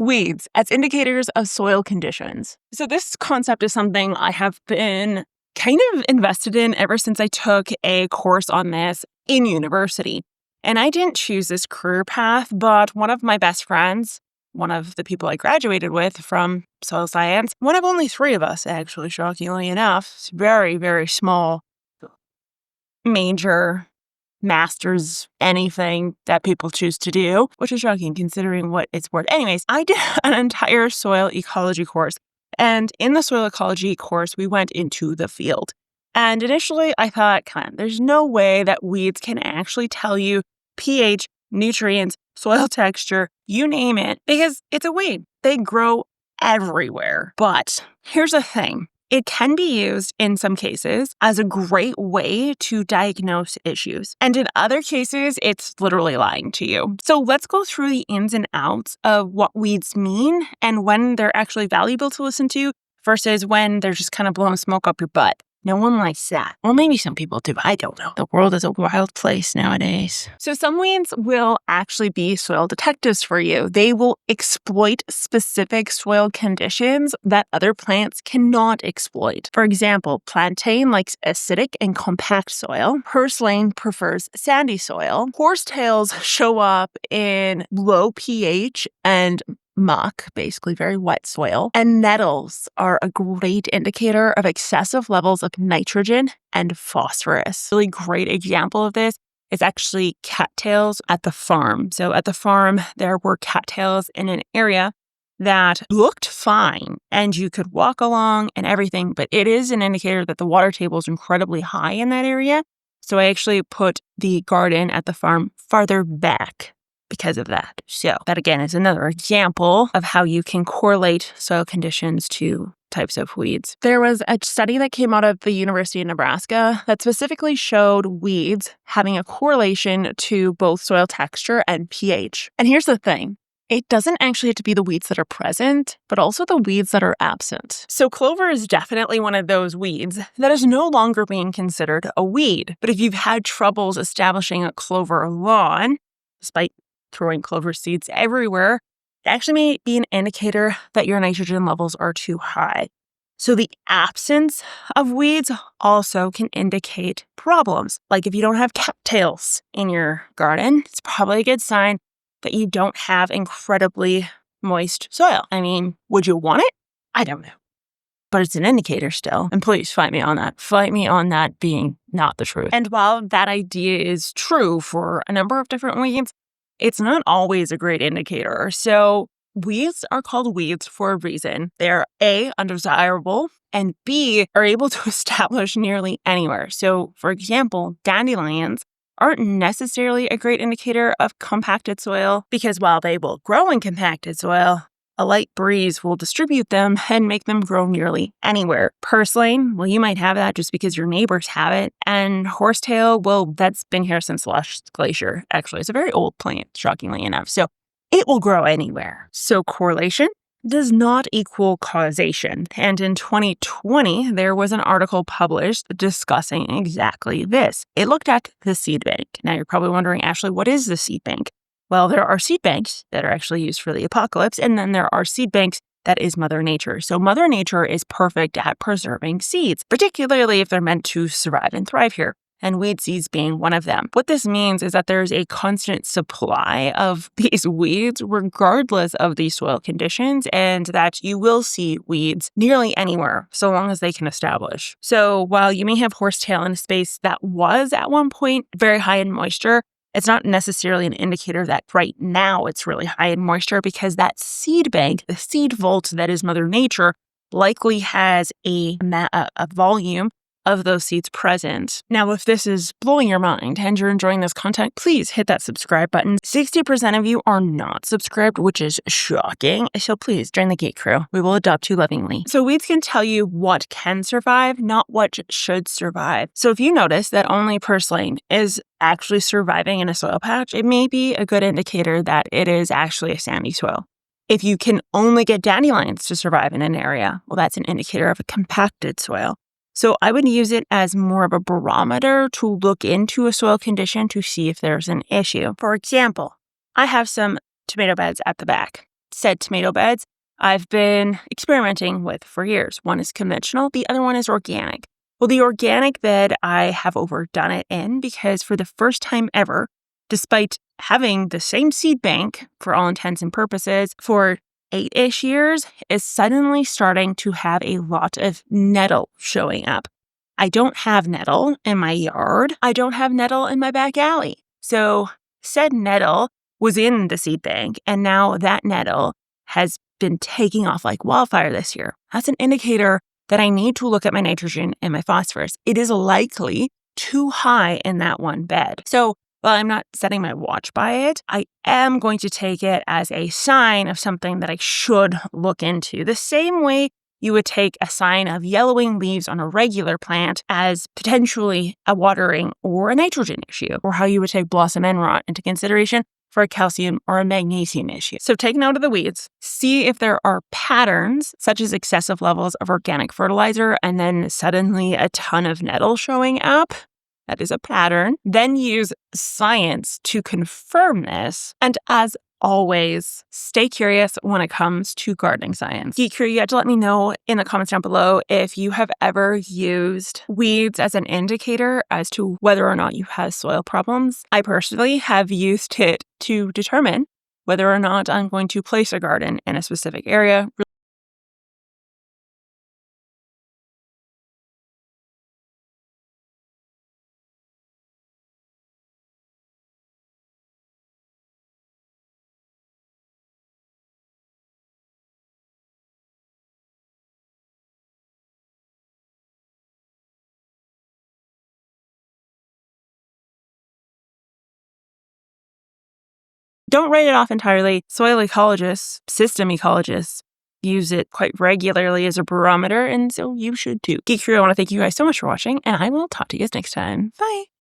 Weeds as indicators of soil conditions. So this concept is something I have been kind of invested in ever since I took a course on this in university. And I didn't choose this career path, but one of my best friends, one of the people I graduated with from soil science, one of only 3 of us, actually, shockingly enough. It's very, very small, major master's anything that people choose to do, which is shocking considering what it's worth. Anyways, I did an entire soil ecology course. And in the soil ecology course, we went into the field. And initially I thought, come on, there's no way that weeds can actually tell you pH, nutrients, soil texture, you name it, because it's a weed. They grow everywhere. But here's the thing. It can be used in some cases as a great way to diagnose issues. And in other cases, it's literally lying to you. So let's go through the ins and outs of what weeds mean and when they're actually valuable to listen to versus when they're just kind of blowing smoke up your butt. No one likes that. Or maybe some people do. I don't know. The world is a wild place nowadays. So some weeds will actually be soil detectives for you. They will exploit specific soil conditions that other plants cannot exploit. For example, plantain likes acidic and compact soil. Purslane prefers sandy soil. Horsetails show up in low pH and muck, basically very wet soil. And nettles are a great indicator of excessive levels of nitrogen and phosphorus. A really great example of this is actually cattails at the farm. So at the farm, there were cattails in an area that looked fine and you could walk along and everything, but it is an indicator that the water table is incredibly high in that area. So I actually put the garden at the farm farther back because of that. So that again is another example of how you can correlate soil conditions to types of weeds. There was a study that came out of the University of Nebraska that specifically showed weeds having a correlation to both soil texture and pH. And here's the thing. It doesn't actually have to be the weeds that are present, but also the weeds that are absent. So clover is definitely one of those weeds that is no longer being considered a weed. But if you've had troubles establishing a clover lawn, despite throwing clover seeds everywhere, it actually may be an indicator that your nitrogen levels are too high. So the absence of weeds also can indicate problems. Like if you don't have cattails in your garden, it's probably a good sign that you don't have incredibly moist soil. I mean, would you want it? I don't know. But it's an indicator still. And please fight me on that. Fight me on that being not the truth. And while that idea is true for a number of different weeds, it's not always a great indicator. So weeds are called weeds for a reason. They're A, undesirable, and B, are able to establish nearly anywhere. So for example, dandelions aren't necessarily a great indicator of compacted soil because while they will grow in compacted soil, a light breeze will distribute them and make them grow nearly anywhere. Purslane, well, you might have that just because your neighbors have it. And horsetail, well, that's been here since the last glacier. Actually, it's a very old plant, shockingly enough. So it will grow anywhere. So correlation does not equal causation. And in 2020, there was an article published discussing exactly this. It looked at the seed bank. Now you're probably wondering, Ashley, what is the seed bank? Well, there are seed banks that are actually used for the apocalypse, and then there are seed banks that is Mother Nature. So Mother Nature is perfect at preserving seeds, particularly if they're meant to survive and thrive here, and weed seeds being one of them. What this means is that there's a constant supply of these weeds regardless of the soil conditions, and that you will see weeds nearly anywhere so long as they can establish. So while you may have horsetail in a space that was at one point very high in moisture, it's not necessarily an indicator that right now it's really high in moisture because that seed bank, the seed vault that is Mother Nature, likely has a volume of those seeds present. Now, if this is blowing your mind and you're enjoying this content, please hit that subscribe button. 60% of you are not subscribed, which is shocking. So please join the Geek Crew. We will adopt you lovingly. So weeds can tell you what can survive, not what should survive. So if you notice that only purslane is actually surviving in a soil patch, it may be a good indicator that it is actually a sandy soil. If you can only get dandelions to survive in an area, well, that's an indicator of a compacted soil. So I would use it as more of a barometer to look into a soil condition to see if there's an issue. For example, I have some tomato beds at the back. said tomato beds I've been experimenting with for years. One is conventional, the other one is organic. Well, the organic bed, I have overdone it in because for the first time ever, despite having the same seed bank for all intents and purposes for 8-ish years, is suddenly starting to have a lot of nettle showing up. I don't have nettle in my yard. I don't have nettle in my back alley. So said nettle was in the seed bank, and now that nettle has been taking off like wildfire this year. That's an indicator that I need to look at my nitrogen and my phosphorus. It is likely too high in that one bed. So while I'm not setting my watch by it, I am going to take it as a sign of something that I should look into. The same way you would take a sign of yellowing leaves on a regular plant as potentially a watering or a nitrogen issue, or how you would take blossom end rot into consideration for a calcium or a magnesium issue. So take note of the weeds, see if there are patterns such as excessive levels of organic fertilizer and then suddenly a ton of nettle showing up. That is a pattern. Then use science to confirm this. And as always, stay curious when it comes to gardening science. Geek Crew, you have to let me know in the comments down below if you have ever used weeds as an indicator as to whether or not you have soil problems. I personally have used it to determine whether or not I'm going to place a garden in a specific area. Don't write it off entirely. Soil ecologists, system ecologists, use it quite regularly as a barometer, and so you should too. Geek Crew, I want to thank you guys so much for watching, and I will talk to you guys next time. Bye!